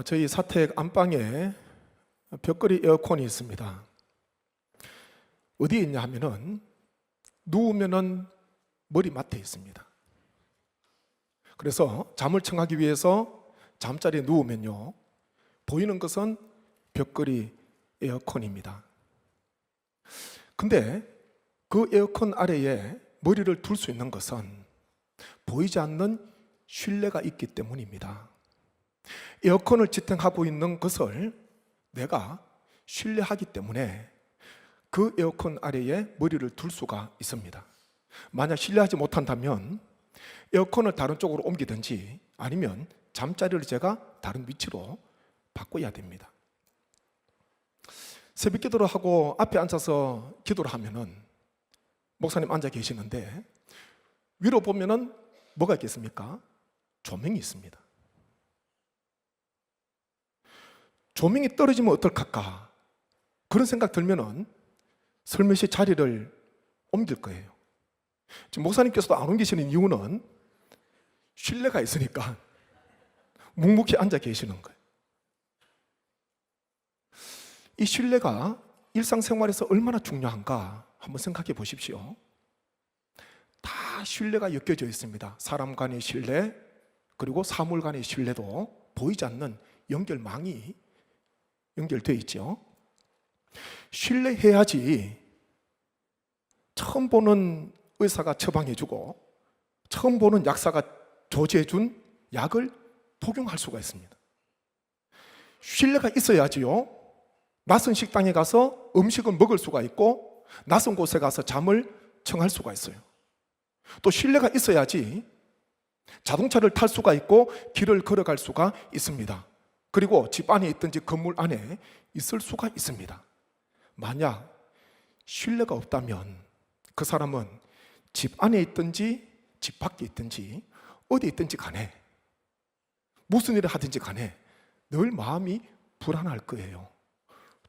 저희 사택 안방에 벽걸이 에어컨이 있습니다. 어디에 있냐 하면은 누우면은 머리맡에 있습니다. 그래서 잠을 청하기 위해서 잠자리에 누우면요, 보이는 것은 벽걸이 에어컨입니다. 근데 그 에어컨 아래에 머리를 둘 수 있는 것은 보이지 않는 실내가 있기 때문입니다. 에어컨을 지탱하고 있는 것을 내가 신뢰하기 때문에 그 에어컨 아래에 머리를 둘 수가 있습니다. 만약 신뢰하지 못한다면 에어컨을 다른 쪽으로 옮기든지 아니면 잠자리를 제가 다른 위치로 바꿔야 됩니다. 새벽 기도를 하고 앞에 앉아서 기도를 하면은 목사님 앉아 계시는데 위로 보면은 뭐가 있겠습니까? 조명이 있습니다. 조명이 떨어지면 어떨까? 그런 생각 들면은 슬며시 자리를 옮길 거예요. 지금 목사님께서도 안 옮기시는 이유는 신뢰가 있으니까 묵묵히 앉아 계시는 거예요. 이 신뢰가 일상생활에서 얼마나 중요한가 한번 생각해 보십시오. 다 신뢰가 엮여져 있습니다. 사람 간의 신뢰, 그리고 사물 간의 신뢰도 보이지 않는 연결망이 연결되어 있죠. 신뢰해야지 처음 보는 의사가 처방해주고 처음 보는 약사가 조제해준 약을 복용할 수가 있습니다. 신뢰가 있어야지요, 낯선 식당에 가서 음식을 먹을 수가 있고 낯선 곳에 가서 잠을 청할 수가 있어요. 또 신뢰가 있어야지 자동차를 탈 수가 있고 길을 걸어갈 수가 있습니다. 그리고 집 안에 있든지 건물 안에 있을 수가 있습니다. 만약 신뢰가 없다면 그 사람은 집 안에 있든지 집 밖에 있든지 어디 있든지 간에 무슨 일을 하든지 간에 늘 마음이 불안할 거예요.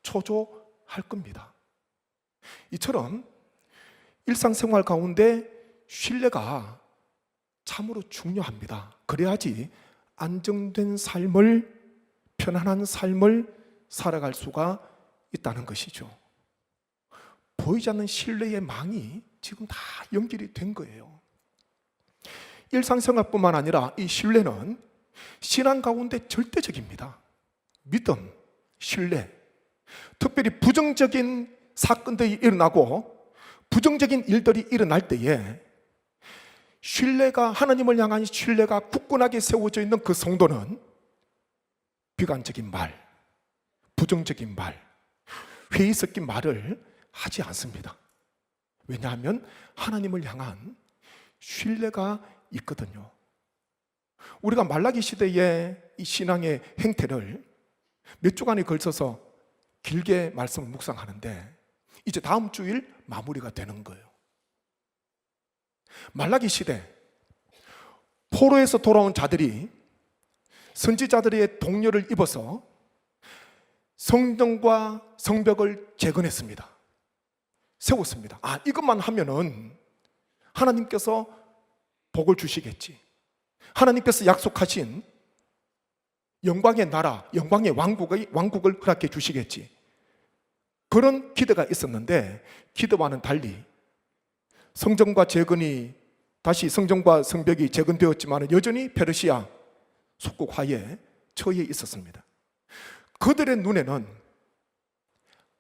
초조할 겁니다. 이처럼 일상생활 가운데 신뢰가 참으로 중요합니다. 그래야지 안정된 삶을, 편안한 삶을 살아갈 수가 있다는 것이죠. 보이지 않는 신뢰의 망이 지금 다 연결이 된 거예요. 일상생활뿐만 아니라 이 신뢰는 신앙 가운데 절대적입니다. 믿음, 신뢰, 특별히 부정적인 사건들이 일어나고 부정적인 일들이 일어날 때에 신뢰가, 하나님을 향한 신뢰가 굳건하게 세워져 있는 그 성도는 비관적인 말, 부정적인 말, 회의 섞인 말을 하지 않습니다. 왜냐하면 하나님을 향한 신뢰가 있거든요. 우리가 말라기 시대의 이 신앙의 행태를 몇 주간에 걸쳐서 길게 말씀을 묵상하는데 이제 다음 주일 마무리가 되는 거예요. 말라기 시대, 포로에서 돌아온 자들이 선지자들의 동료를 입어서 성전과 성벽을 재건했습니다. 세웠습니다. 이것만 하면은 하나님께서 복을 주시겠지, 하나님께서 약속하신 영광의 나라, 영광의 왕국을 허락해 주시겠지, 그런 기대가 있었는데 기대와는 달리 성전과 성벽이 재건되었지만 여전히 페르시아 속국하에 처해 있었습니다. 그들의 눈에는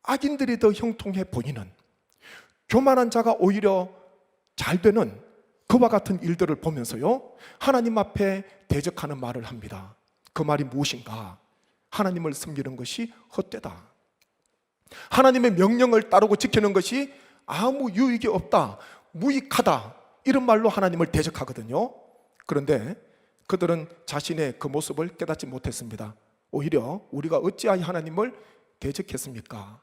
악인들이 더 형통해 보이는, 교만한 자가 오히려 잘 되는 그와 같은 일들을 보면서요, 하나님 앞에 대적하는 말을 합니다. 그 말이 무엇인가? 하나님을 섬기는 것이 헛되다, 하나님의 명령을 따르고 지키는 것이 아무 유익이 없다, 무익하다, 이런 말로 하나님을 대적하거든요. 그런데 그들은 자신의 그 모습을 깨닫지 못했습니다. 오히려 우리가 어찌하여 하나님을 대적했습니까?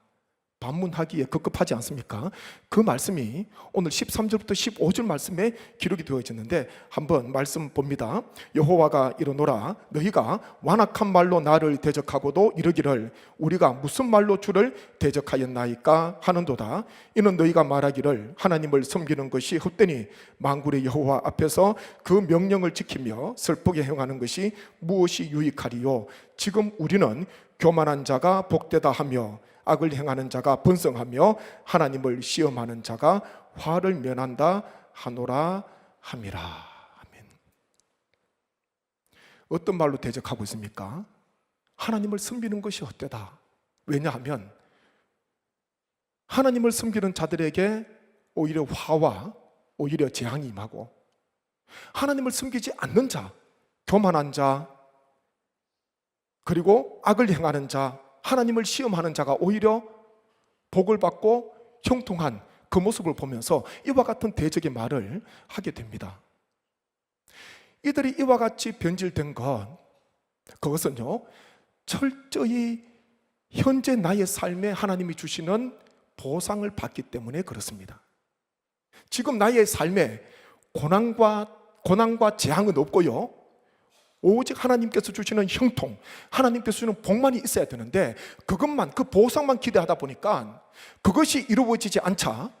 반문하기에 급급하지 않습니까? 그 말씀이 오늘 13절부터 15절 말씀에 기록이 되어있는데 한번 말씀 봅니다. 여호와가 이르노라 너희가 완악한 말로 나를 대적하고도 이르기를 우리가 무슨 말로 주를 대적하였나이까 하는도다. 이는 너희가 말하기를 하나님을 섬기는 것이 헛되니 만군의 여호와 앞에서 그 명령을 지키며 슬프게 행하는 것이 무엇이 유익하리요. 지금 우리는 교만한 자가 복되다 하며 악을 행하는 자가 번성하며 하나님을 시험하는 자가 화를 면한다 하노라 함이라. 아멘. 어떤 말로 대적하고 있습니까? 하나님을 섬기는 것이 헛되다. 왜냐하면 하나님을 섬기는 자들에게 오히려 화와 오히려 재앙이 임하고 하나님을 섬기지 않는 자, 교만한 자, 그리고 악을 행하는 자, 하나님을 시험하는 자가 오히려 복을 받고 형통한 그 모습을 보면서 이와 같은 대적의 말을 하게 됩니다. 이들이 이와 같이 변질된 그것은요 철저히 현재 나의 삶에 하나님이 주시는 보상을 받기 때문에 그렇습니다. 지금 나의 삶에 고난과 재앙은 없고요 오직 하나님께서 주시는 형통, 하나님께서 주시는 복만이 있어야 되는데 그것만, 그 보상만 기대하다 보니까 그것이 이루어지지 않자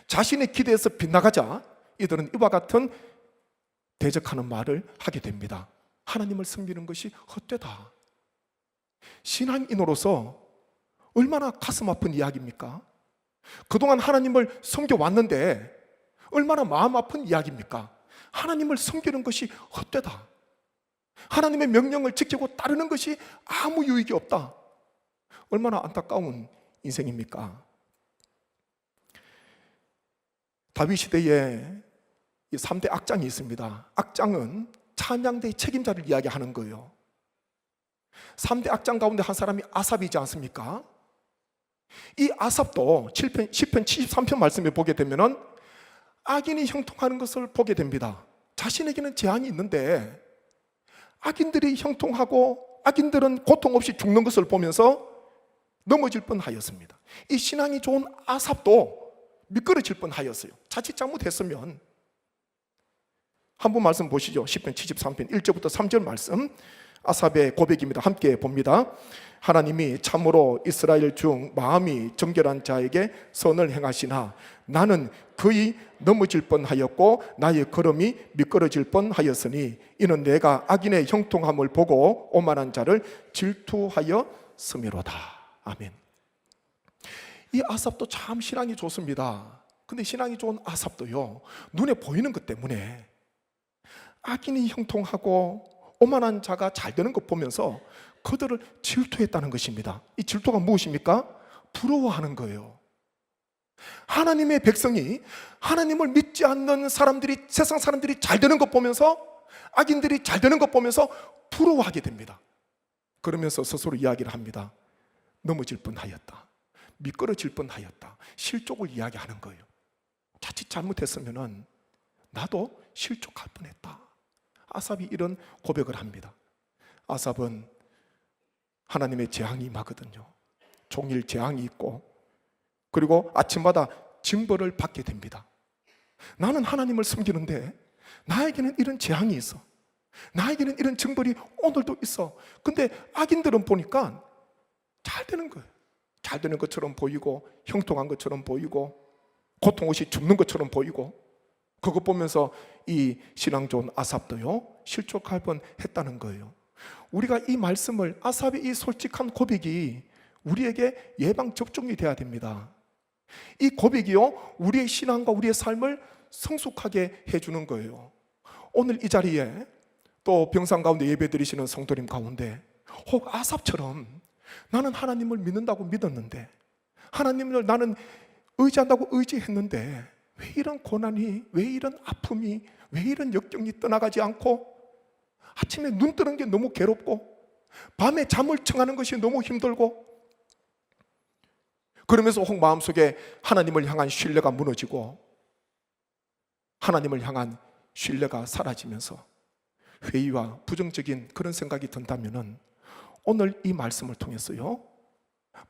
자신의 기대에서 빗나가자 이들은 이와 같은 대적하는 말을 하게 됩니다. 하나님을 섬기는 것이 헛되다. 신앙인으로서 얼마나 가슴 아픈 이야기입니까? 그동안 하나님을 섬겨왔는데 얼마나 마음 아픈 이야기입니까? 하나님을 섬기는 것이 헛되다. 하나님의 명령을 지키고 따르는 것이 아무 유익이 없다. 얼마나 안타까운 인생입니까? 다윗 시대에 3대 악장이 있습니다. 악장은 찬양대의 책임자를 이야기하는 거예요. 3대 악장 가운데 한 사람이 아삽이지 않습니까? 이 아삽도 시편 73편 말씀에 보게 되면 악인이 형통하는 것을 보게 됩니다. 자신에게는 재앙이 있는데 악인들이 형통하고 악인들은 고통 없이 죽는 것을 보면서 넘어질 뻔하였습니다. 이 신앙이 좋은 아삽도 미끄러질 뻔하였어요. 자칫 잘못했으면. 한번 말씀 보시죠. 시편 73편 1절부터 3절 말씀, 아삽의 고백입니다. 함께 봅니다. 하나님이 참으로 이스라엘 중 마음이 정결한 자에게 선을 행하시나 나는 거의 넘어질 뻔하였고 나의 걸음이 미끄러질 뻔하였으니 이는 내가 악인의 형통함을 보고 오만한 자를 질투하였음이로다. 아멘. 이 아삽도 참 신앙이 좋습니다. 근데 신앙이 좋은 아삽도요 눈에 보이는 것 때문에 악인이 형통하고 오만한 자가 잘 되는 것 보면서 그들을 질투했다는 것입니다. 이 질투가 무엇입니까? 부러워하는 거예요. 하나님의 백성이 하나님을 믿지 않는 사람들이, 세상 사람들이 잘 되는 것 보면서, 악인들이 잘 되는 것 보면서 부러워하게 됩니다. 그러면서 스스로 이야기를 합니다. 넘어질 뻔하였다, 미끄러질 뻔하였다, 실족을 이야기하는 거예요. 자칫 잘못했으면 나도 실족할 뻔했다. 아삽이 이런 고백을 합니다. 아삽은 하나님의 재앙이 임하거든요. 종일 재앙이 있고 그리고 아침마다 징벌을 받게 됩니다. 나는 하나님을 섬기는데 나에게는 이런 재앙이 있어. 나에게는 이런 징벌이 오늘도 있어. 근데 악인들은 보니까 잘 되는 거예요. 잘 되는 것처럼 보이고 형통한 것처럼 보이고 고통 없이 죽는 것처럼 보이고 그거 보면서 이 신앙 좋은 아삽도요 실족할 뻔했다는 거예요. 우리가 이 말씀을, 아삽의 이 솔직한 고백이 우리에게 예방접종이 돼야 됩니다. 이 고백이요 우리의 신앙과 우리의 삶을 성숙하게 해주는 거예요. 오늘 이 자리에 또 병상 가운데 예배드리시는 성도님 가운데 혹 아삽처럼 나는 하나님을 믿는다고 믿었는데, 하나님을 나는 의지한다고 의지했는데 왜 이런 고난이, 왜 이런 아픔이, 왜 이런 역경이 떠나가지 않고 아침에 눈 뜨는 게 너무 괴롭고 밤에 잠을 청하는 것이 너무 힘들고 그러면서 혹 마음속에 하나님을 향한 신뢰가 무너지고 하나님을 향한 신뢰가 사라지면서 회의와 부정적인 그런 생각이 든다면 오늘 이 말씀을 통해서요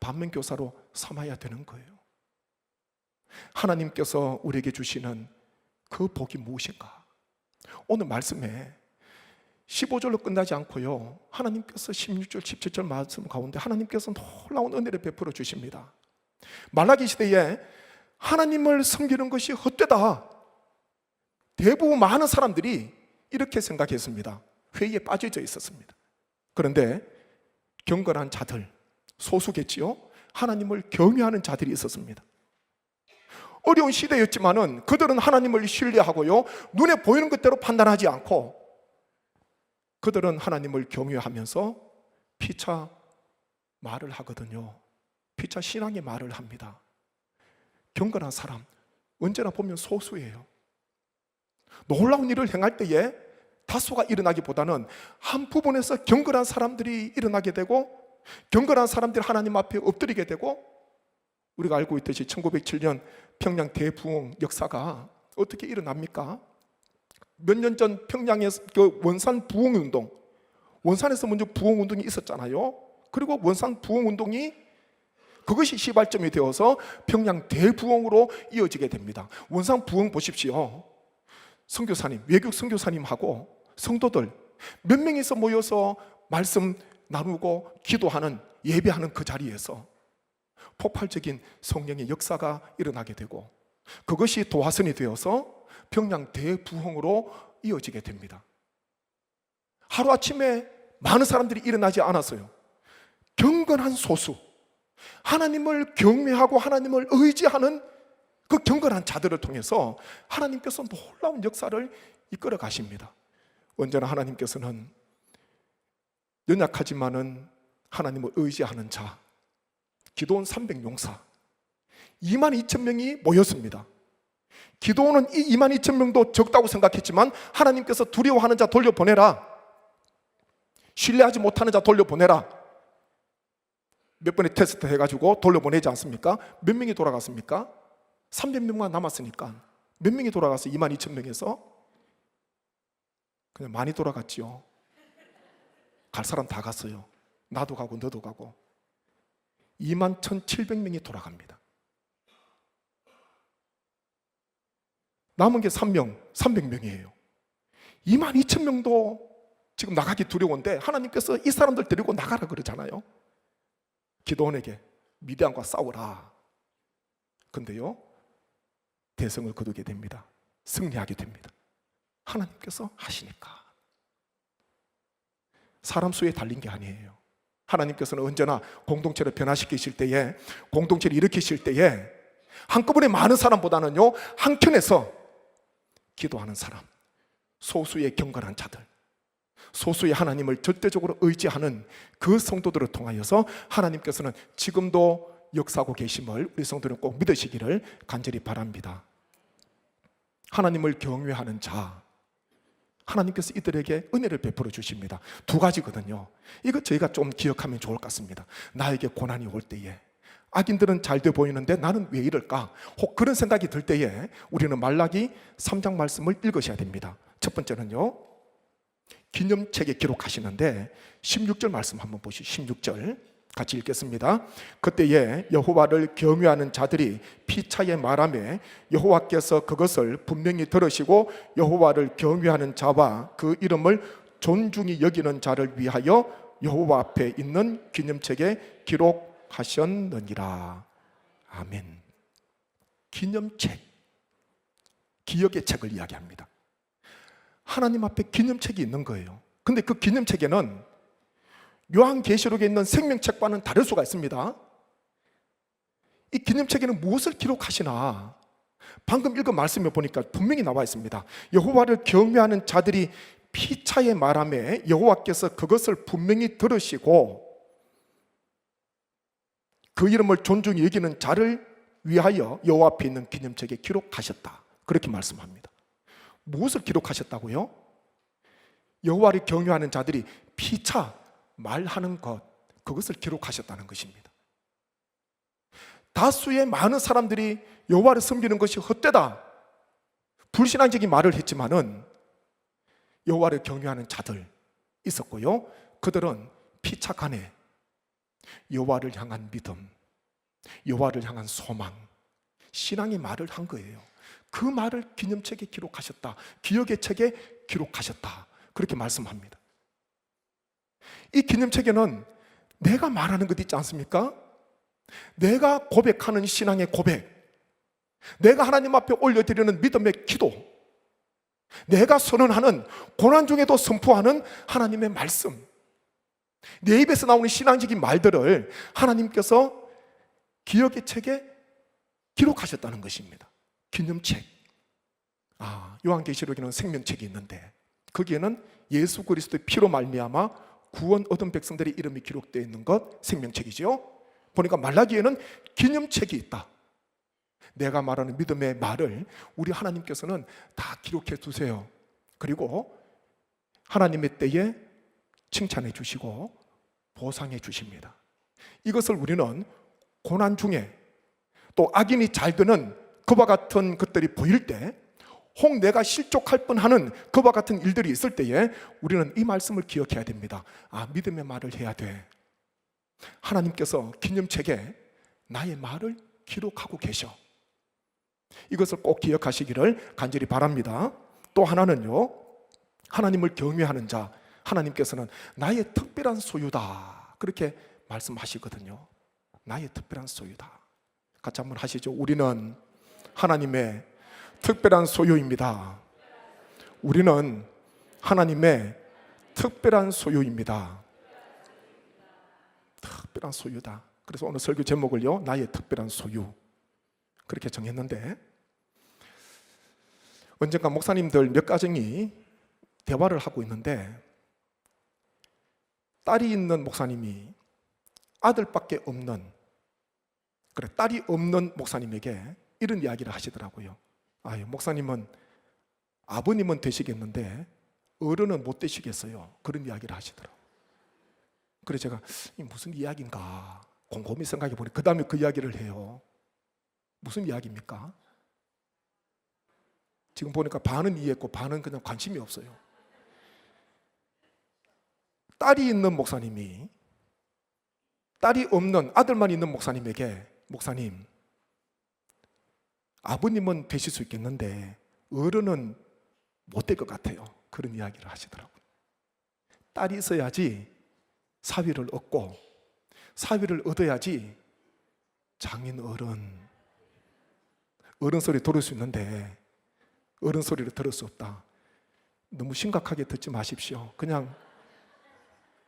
반면교사로 삼아야 되는 거예요. 하나님께서 우리에게 주시는 그 복이 무엇인가? 오늘 말씀에 15절로 끝나지 않고요, 하나님께서 16절, 17절 말씀 가운데 하나님께서 놀라운 은혜를 베풀어 주십니다. 말라기 시대에 하나님을 섬기는 것이 헛되다, 대부분 많은 사람들이 이렇게 생각했습니다. 회의에 빠져져 있었습니다. 그런데 경건한 자들, 소수겠지요, 하나님을 경외하는 자들이 있었습니다. 어려운 시대였지만은 그들은 하나님을 신뢰하고요, 눈에 보이는 것대로 판단하지 않고 그들은 하나님을 경외하면서 피차 말을 하거든요. 피차 신앙의 말을 합니다. 경건한 사람 언제나 보면 소수예요. 놀라운 일을 행할 때에 다수가 일어나기보다는 한 부분에서 경건한 사람들이 일어나게 되고, 경건한 사람들이 하나님 앞에 엎드리게 되고, 우리가 알고 있듯이 1907년 평양 대부흥 역사가 어떻게 일어납니까? 몇 년 전 평양에서 그 원산 부흥운동, 원산에서 먼저 부흥운동이 있었잖아요. 그리고 원산 부흥운동이 그것이 시발점이 되어서 평양 대부흥으로 이어지게 됩니다. 원산 부흥 보십시오. 선교사님, 외국 선교사님하고 성도들 몇 명이서 모여서 말씀 나누고 기도하는, 예배하는 그 자리에서 폭발적인 성령의 역사가 일어나게 되고, 그것이 도화선이 되어서 평양 대부흥으로 이어지게 됩니다. 하루아침에 많은 사람들이 일어나지 않았어요. 경건한 소수, 하나님을 경외하고 하나님을 의지하는 그 경건한 자들을 통해서 하나님께서 놀라운 역사를 이끌어 가십니다. 언제나 하나님께서는 연약하지만은 하나님을 의지하는 자, 기도원 300용사 22,000명이 모였습니다. 기도원은 이 22,000명도 적다고 생각했지만 하나님께서 두려워하는 자 돌려보내라, 신뢰하지 못하는 자 돌려보내라, 몇 번의 테스트 해가지고 돌려보내지 않습니까? 몇 명이 돌아갔습니까? 300명만 남았으니까 몇 명이 돌아갔어요? 22,000명에서 그냥 많이 돌아갔지요. 갈 사람 다 갔어요. 나도 가고 너도 가고 21,700명이 돌아갑니다. 남은 게 300명이에요. 22,000명도 지금 나가기 두려운데 하나님께서 이 사람들 데리고 나가라 그러잖아요. 기도원에게 미디안과 싸우라. 근데요, 대성을 거두게 됩니다. 승리하게 됩니다. 하나님께서 하시니까. 사람 수에 달린 게 아니에요. 하나님께서는 언제나 공동체를 변화시키실 때에, 공동체를 일으키실 때에 한꺼번에 많은 사람보다는요, 한켠에서 기도하는 사람, 소수의 경건한 자들, 소수의 하나님을 절대적으로 의지하는 그 성도들을 통하여서 하나님께서는 지금도 역사하고 계심을 우리 성도들은 꼭 믿으시기를 간절히 바랍니다. 하나님을 경외하는 자, 하나님께서 이들에게 은혜를 베풀어 주십니다. 두 가지거든요. 이거 저희가 좀 기억하면 좋을 것 같습니다. 나에게 고난이 올 때에, 악인들은 잘 돼 보이는데 나는 왜 이럴까? 혹 그런 생각이 들 때에 우리는 말라기 3장 말씀을 읽으셔야 됩니다. 첫 번째는요, 기념책에 기록하시는데 16절 말씀 한번 보시죠. 16절 같이 읽겠습니다. 그때에 여호와를 경외하는 자들이 피차에 말하며 여호와께서 그것을 분명히 들으시고 여호와를 경외하는 자와 그 이름을 존중히 여기는 자를 위하여 여호와 앞에 있는 기념책에 기록하셨느니라. 아멘. 기념책, 기억의 책을 이야기합니다. 하나님 앞에 기념책이 있는 거예요. 근데 그 기념책에는 요한계시록에 있는 생명책과는 다를 수가 있습니다. 이 기념책에는 무엇을 기록하시나? 방금 읽은 말씀에 보니까 분명히 나와 있습니다. 여호와를 경외하는 자들이 피차에 말하며 여호와께서 그것을 분명히 들으시고 그 이름을 존중히 여기는 자를 위하여 여호와 앞에 있는 기념책에 기록하셨다. 그렇게 말씀합니다. 무엇을 기록하셨다고요? 여호와를 경외하는 자들이 피차 말하는 것, 그것을 기록하셨다는 것입니다. 다수의 많은 사람들이 여호와를 섬기는 것이 헛되다, 불신앙적인 말을 했지만은 여호와를 경외하는 자들 있었고요, 그들은 피차간에 여호와를 향한 믿음, 여호와를 향한 소망, 신앙의 말을 한 거예요. 그 말을 기념책에 기록하셨다, 기억의 책에 기록하셨다, 그렇게 말씀합니다. 이 기념책에는 내가 말하는 것 있지 않습니까? 내가 고백하는 신앙의 고백, 내가 하나님 앞에 올려드리는 믿음의 기도, 내가 선언하는, 고난 중에도 선포하는 하나님의 말씀, 내 입에서 나오는 신앙적인 말들을 하나님께서 기억의 책에 기록하셨다는 것입니다. 기념책. 요한계시록에는 생명책이 있는데 거기에는 예수 그리스도의 피로 말미암아 구원 얻은 백성들의 이름이 기록되어 있는 것, 생명책이죠. 보니까 말라기에는 기념책이 있다. 내가 말하는 믿음의 말을 우리 하나님께서는 다 기록해 두세요. 그리고 하나님의 때에 칭찬해 주시고 보상해 주십니다. 이것을 우리는 고난 중에, 또 악인이 잘 되는 그와 같은 것들이 보일 때, 혹 내가 실족할 뻔하는 그와 같은 일들이 있을 때에 우리는 이 말씀을 기억해야 됩니다. 믿음의 말을 해야 돼. 하나님께서 기념책에 나의 말을 기록하고 계셔. 이것을 꼭 기억하시기를 간절히 바랍니다. 또 하나는요, 하나님을 경외하는 자, 하나님께서는 나의 특별한 소유다, 그렇게 말씀하시거든요. 나의 특별한 소유다. 같이 한번 하시죠. 우리는 하나님의 특별한 소유입니다. 우리는 하나님의 특별한 소유입니다. 특별한 소유다. 그래서 오늘 설교 제목을요, 나의 특별한 소유, 그렇게 정했는데, 언젠가 목사님들 몇 가정이 대화를 하고 있는데, 딸이 있는 목사님이 아들밖에 없는, 딸이 없는 목사님에게 이런 이야기를 하시더라고요. 목사님은, 아버님은 되시겠는데 어른은 못 되시겠어요, 그런 이야기를 하시더라고요. 그래서 제가 무슨 이야기인가 곰곰이 생각해 보니 그 다음에 그 이야기를 해요. 무슨 이야기입니까? 지금 보니까 반은 이해했고 반은 그냥 관심이 없어요. 딸이 있는 목사님이 딸이 없는 아들만 있는 목사님에게, 목사님, 아버님은 되실 수 있겠는데 어른은 못 될 것 같아요, 그런 이야기를 하시더라고요. 딸이 있어야지 사위를 얻고, 사위를 얻어야지 장인 어른 소리 들을 수 있는데 어른 소리를 들을 수 없다. 너무 심각하게 듣지 마십시오. 그냥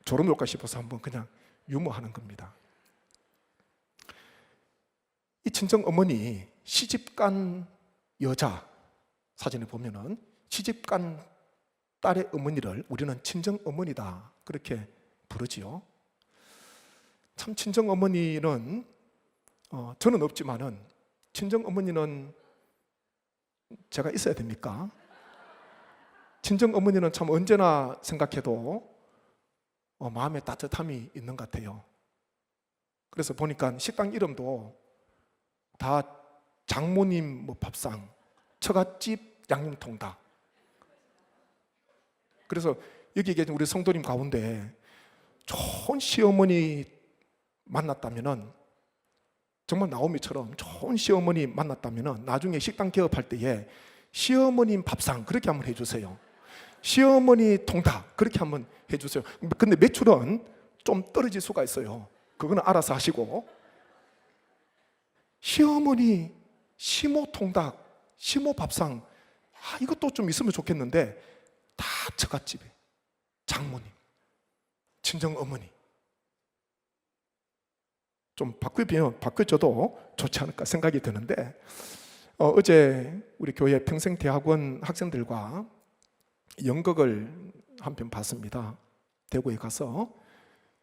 졸음 올까 싶어서 한번 그냥 유머하는 겁니다. 이 친정 어머니, 시집간 여자, 사진에 보면은 시집간 딸의 어머니를 우리는 친정 어머니다, 그렇게 부르지요. 참 친정 어머니는 저는 없지만은 친정 어머니는 제가 있어야 됩니까? 친정 어머니는 참 언제나 생각해도 마음에 따뜻함이 있는 것 같아요. 그래서 보니까 식당 이름도 다 장모님 밥상, 처갓집 양념통닭. 그래서 여기 계신 우리 성도님 가운데 좋은 시어머니 만났다면은, 정말 나오미처럼 좋은 시어머니 만났다면은 나중에 식당 개업할 때에 시어머님 밥상 그렇게 한번 해주세요. 시어머니 통닭 그렇게 한번 해주세요. 근데 매출은 좀 떨어질 수가 있어요. 그거는 알아서 하시고, 시어머니 시모 통닭, 시모 밥상, 이것도 좀 있으면 좋겠는데 다 처갓집에 장모님, 친정 어머니 좀 바뀌어줘도 좋지 않을까 생각이 드는데, 어제 우리 교회 평생대학원 학생들과 연극을 한 편 봤습니다. 대구에 가서.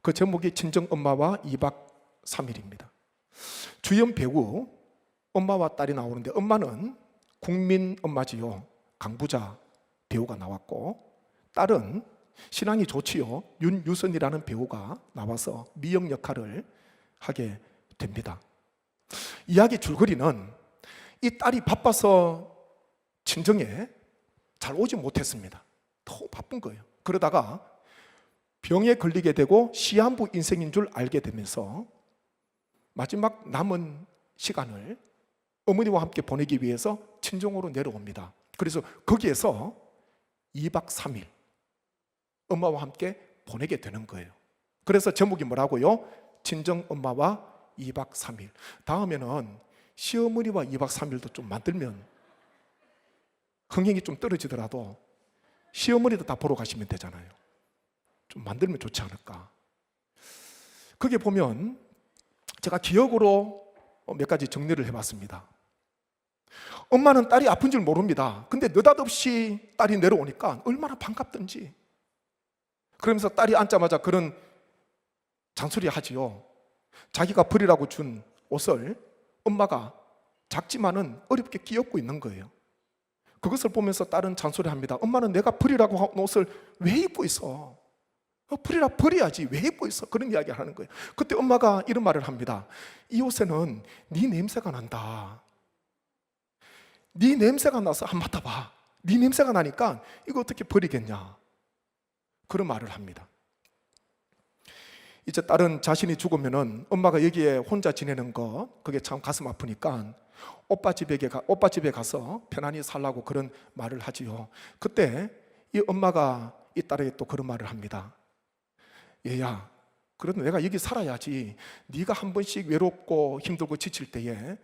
그 제목이 친정엄마와 2박 3일입니다. 주연 배우 엄마와 딸이 나오는데, 엄마는 국민 엄마지요, 강부자 배우가 나왔고, 딸은 신앙이 좋지요, 윤유선이라는 배우가 나와서 미영 역할을 하게 됩니다. 이야기 줄거리는 이 딸이 바빠서 친정에 잘 오지 못했습니다. 너무 바쁜 거예요. 그러다가 병에 걸리게 되고 시한부 인생인 줄 알게 되면서 마지막 남은 시간을 어머니와 함께 보내기 위해서 친정으로 내려옵니다. 그래서 거기에서 2박 3일 엄마와 함께 보내게 되는 거예요. 그래서 제목이 뭐라고요? 친정 엄마와 2박 3일. 다음에는 시어머니와 2박 3일도 좀 만들면 흥행이 좀 떨어지더라도 시어머니도 다 보러 가시면 되잖아요. 좀 만들면 좋지 않을까. 거기에 보면 제가 기억으로 몇 가지 정리를 해봤습니다. 엄마는 딸이 아픈 줄 모릅니다. 근데 느닷없이 딸이 내려오니까 얼마나 반갑던지. 그러면서 딸이 앉자마자 그런 잔소리 하지요. 자기가 버리라고 준 옷을 엄마가 작지만은 어렵게 끼얹고 있는 거예요. 그것을 보면서 딸은 잔소리합니다. 엄마는 내가 버리라고 한 옷을 왜 입고 있어? 버리라 버려야지 왜 입고 있어? 그런 이야기를 하는 거예요. 그때 엄마가 이런 말을 합니다. 이 옷에는 네 냄새가 난다. 네 냄새가 나서 한번 맡아봐. 네 냄새가 나니까 이거 어떻게 버리겠냐? 그런 말을 합니다. 이제 딸은 자신이 죽으면은 엄마가 여기에 혼자 지내는 거 그게 참 가슴 아프니까 오빠 집에 가서 편안히 살라고 그런 말을 하지요. 그때 이 엄마가 이 딸에게 또 그런 말을 합니다. 얘야, 그래도 내가 여기 살아야지. 네가 한 번씩 외롭고 힘들고 지칠 때에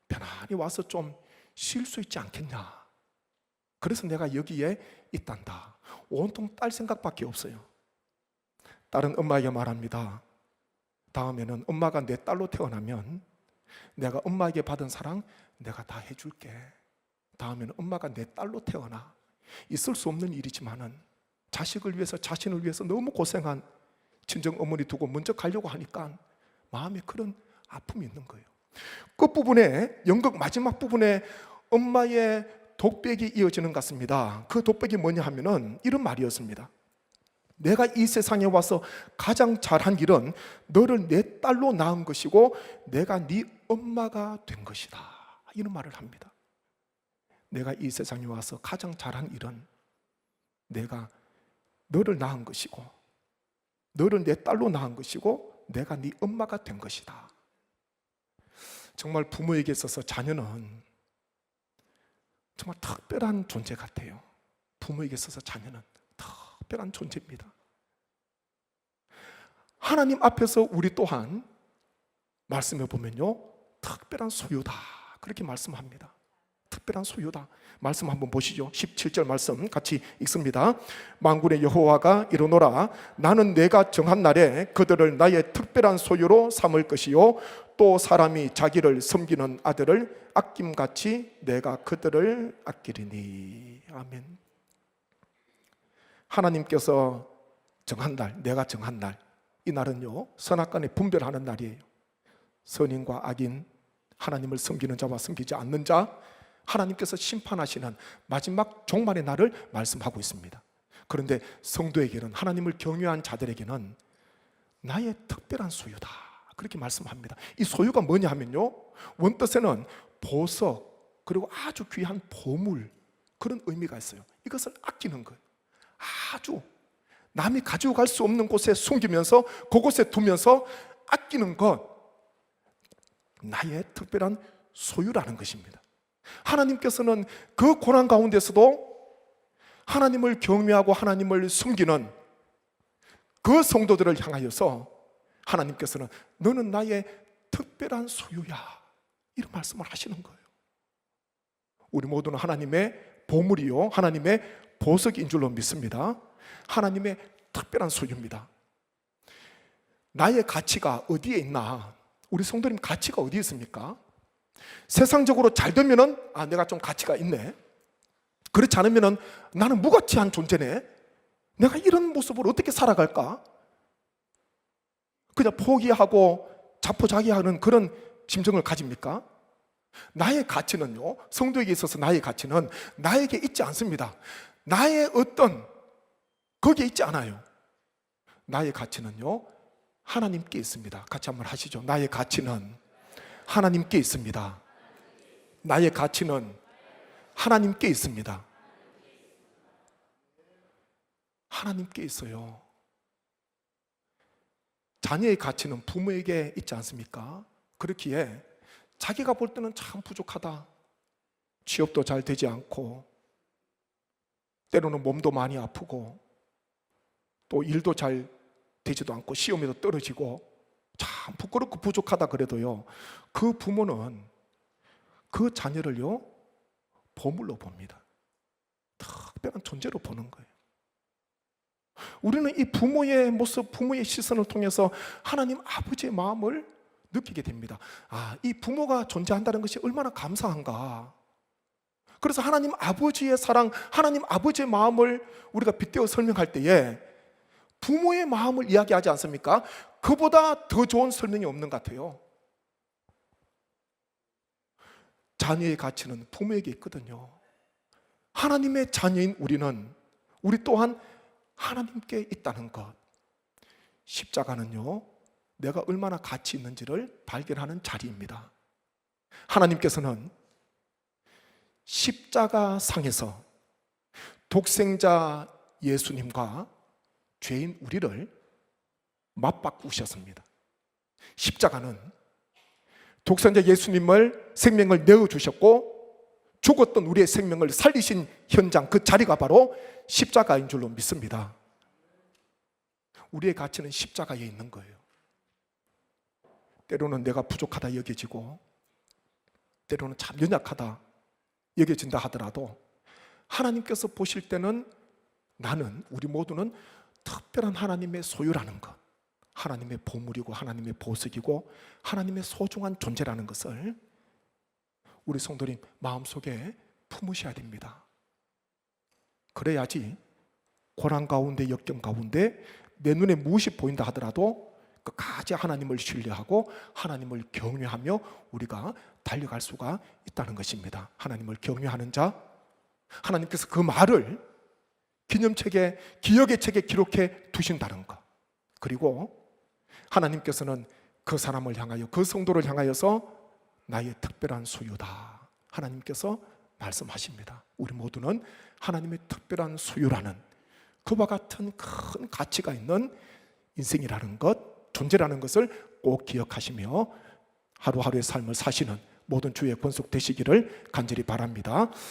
편안히 와서 좀 쉴 수 있지 않겠냐. 그래서 내가 여기에 있단다. 온통 딸 생각밖에 없어요. 딸은 엄마에게 말합니다. 다음에는 엄마가 내 딸로 태어나면 내가 엄마에게 받은 사랑 내가 다 해줄게. 다음에는 엄마가 내 딸로 태어나. 있을 수 없는 일이지만은 자식을 위해서 자신을 위해서 너무 고생한 친정 어머니 두고 먼저 가려고 하니까 마음에 그런 아픔이 있는 거예요. 끝부분에 연극 마지막 부분에 엄마의 독백이 이어지는 것 같습니다. 그 독백이 뭐냐 하면은 이런 말이었습니다. 내가 이 세상에 와서 가장 잘한 일은 너를 내 딸로 낳은 것이고 내가 네 엄마가 된 것이다. 이런 말을 합니다. 내가 이 세상에 와서 가장 잘한 일은 내가 너를 낳은 것이고 너를 내 딸로 낳은 것이고 내가 네 엄마가 된 것이다. 정말 부모에게 있어서 자녀는 정말 특별한 존재 같아요. 부모에게 있어서 자녀는 특별한 존재입니다. 하나님 앞에서 우리 또한 말씀해 보면요, 특별한 소유다. 그렇게 말씀합니다. 특별한 소유다. 말씀 한번 보시죠. 17절 말씀 같이 읽습니다. 만군의 여호와가 이르노라. 나는 내가 정한 날에 그들을 나의 특별한 소유로 삼을 것이요 또 사람이 자기를 섬기는 아들을 아낌같이 내가 그들을 아끼리니. 아멘. 하나님께서 정한 날, 내가 정한 날, 이 날은요 선악간에 분별하는 날이에요. 선인과 악인, 하나님을 섬기는 자와 섬기지 않는 자, 하나님께서 심판하시는 마지막 종말의 날을 말씀하고 있습니다. 그런데 성도에게는, 하나님을 경외한 자들에게는 나의 특별한 소유다, 그렇게 말씀합니다. 이 소유가 뭐냐 하면요, 원뜻에는 보석 그리고 아주 귀한 보물, 그런 의미가 있어요. 이것을 아끼는 거예요. 아주 남이 가지고 갈 수 없는 곳에 숨기면서 그곳에 두면서 아끼는 것, 나의 특별한 소유라는 것입니다. 하나님께서는 그 고난 가운데서도 하나님을 경외하고 하나님을 숨기는 그 성도들을 향하여서 하나님께서는 너는 나의 특별한 소유야, 이런 말씀을 하시는 거예요. 우리 모두는 하나님의 보물이요 하나님의 보석인 줄로 믿습니다. 하나님의 특별한 소유입니다. 나의 가치가 어디에 있나? 우리 성도님 가치가 어디에 있습니까? 세상적으로 잘 되면은 내가 좀 가치가 있네. 그렇지 않으면은 나는 무가치한 존재네. 내가 이런 모습으로 어떻게 살아갈까? 그냥 포기하고 자포자기하는 그런 심정을 가집니까? 나의 가치는요, 성도에게 있어서 나의 가치는 나에게 있지 않습니다. 나의 어떤 거기에 있지 않아요. 나의 가치는요 하나님께 있습니다. 같이 한번 하시죠. 나의 가치는 하나님께 있습니다. 나의 가치는 하나님께 있습니다. 하나님께 있어요. 자녀의 가치는 부모에게 있지 않습니까? 그렇기에 자기가 볼 때는 참 부족하다, 취업도 잘 되지 않고 때로는 몸도 많이 아프고 또 일도 잘 되지도 않고 시험에도 떨어지고 참 부끄럽고 부족하다 그래도요, 그 부모는 그 자녀를요 보물로 봅니다. 특별한 존재로 보는 거예요. 우리는 이 부모의 모습, 부모의 시선을 통해서 하나님 아버지의 마음을 느끼게 됩니다. 아, 이 부모가 존재한다는 것이 얼마나 감사한가. 그래서 하나님 아버지의 사랑, 하나님 아버지의 마음을 우리가 빗대어 설명할 때에 부모의 마음을 이야기하지 않습니까? 그보다 더 좋은 설명이 없는 것 같아요. 자녀의 가치는 부모에게 있거든요. 하나님의 자녀인 우리 또한 하나님께 있다는 것. 십자가는요, 내가 얼마나 가치 있는지를 발견하는 자리입니다. 하나님께서는 십자가 상에서 독생자 예수님과 죄인 우리를 맞바꾸셨습니다. 십자가는 독생자 예수님을 생명을 내어주셨고 죽었던 우리의 생명을 살리신 현장, 그 자리가 바로 십자가인 줄로 믿습니다. 우리의 가치는 십자가에 있는 거예요. 때로는 내가 부족하다 여겨지고 때로는 참 연약하다 여겨진다 하더라도 하나님께서 보실 때는 우리 모두는 특별한 하나님의 소유라는 것, 하나님의 보물이고 하나님의 보석이고 하나님의 소중한 존재라는 것을 우리 성도님 마음속에 품으셔야 됩니다. 그래야지 고난 가운데, 역경 가운데 내 눈에 무엇이 보인다 하더라도 끝까지 하나님을 신뢰하고 하나님을 경외하며 우리가 달려갈 수가 있다는 것입니다. 하나님을 경외하는 자, 하나님께서 그 말을 기념책에, 기억의 책에 기록해 두신다는 것. 그리고 하나님께서는 그 사람을 향하여, 그 성도를 향하여서 나의 특별한 소유다, 하나님께서 말씀하십니다. 우리 모두는 하나님의 특별한 소유라는, 그와 같은 큰 가치가 있는 인생이라는 것, 존재라는 것을 꼭 기억하시며 하루하루의 삶을 사시는 모든 주의 권속 되시기를 간절히 바랍니다.